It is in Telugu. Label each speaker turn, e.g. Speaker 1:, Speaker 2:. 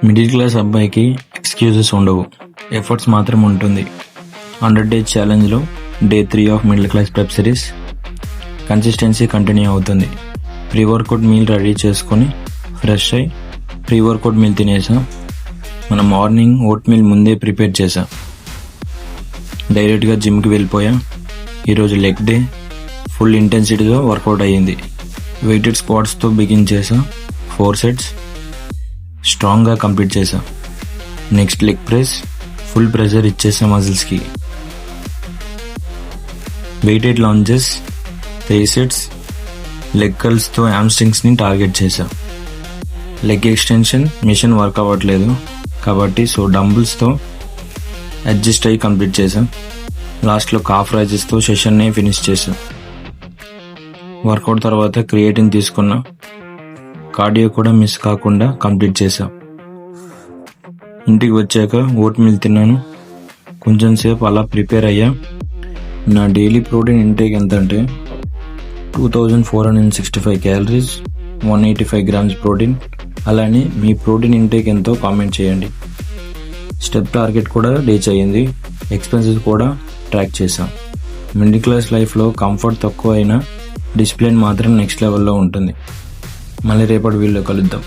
Speaker 1: మిడిల్ క్లాస్ అబ్బాయికి ఎక్స్క్యూజెస్ ఉండవు, ఎఫర్ట్స్ మాత్రం ఉంటుంది. 100 డేస్ ఛాలెంజ్లో day 3 of middle class prep series consistency continue అవుతుంది. ప్రీ వర్కౌట్ మీల్ రెడీ చేసుకొని ఫ్రెష్ అయ్యి ప్రీ వర్కౌట్ మీల్ తినేసా. మనం మార్నింగ్ ఓట్ మీల్ ముందే ప్రిపేర్ చేసా. డైరెక్ట్గా జిమ్కి వెళ్ళిపోయా. ఈరోజు లెగ్ డే, ఫుల్ ఇంటెన్సిటీగా వర్కౌట్ అయ్యింది. వెయిటెడ్ స్క్వాట్స్తో బిగిన్ చేసా. 4 సెట్స్ స్ట్రాంగ్గా కంప్లీట్ చేసా. Next leg press, full pressure ఇచ్చేసా మజిల్స్కి. Weighted lunges 3 sets leg కర్ల్స్తో హ్యామ్స్ట్రింగ్స్ని target చేసా. లెగ్ ఎక్స్టెన్షన్ మిషన్ వర్క్ అవ్వట్లేదు కాబట్టి డంబుల్స్తో అడ్జస్ట్ అయ్యి కంప్లీట్ చేసా. లాస్ట్లో కాఫ్ రైజెస్తో సెషన్ని ఫినిష్ చేసా. వర్కౌట్ తర్వాత క్రియేటిన్ తీసుకున్నా. కార్డియో కూడా మిస్ కాకుండా కంప్లీట్ చేసా. ఇంటికి వచ్చాక ఓట్ మీల్ తిన్నాను. కొంచెం సేపు అలా ప్రిపేర్ అయ్యా. నా డైలీ ప్రోటీన్ ఇంటేక్ ఎంత అంటే 2465 క్యాలరీస్, 185 గ్రామ్స్ ప్రోటీన్. అలానే మీ ప్రోటీన్ ఇంటేక్ ఎంతో కామెంట్ చేయండి. స్టెప్ టార్గెట్ కూడా రీచ్ అయ్యింది. ఎక్స్పెన్సెస్ కూడా ట్రాక్ చేశాం. మిడిల్ క్లాస్ లైఫ్లో కంఫర్ట్ తక్కువ అయినా డిసిప్లిన్ మాత్రం నెక్స్ట్ లెవెల్లో ఉంటుంది. మళ్ళీ రేపటి వీడియోలో కలుద్దాం.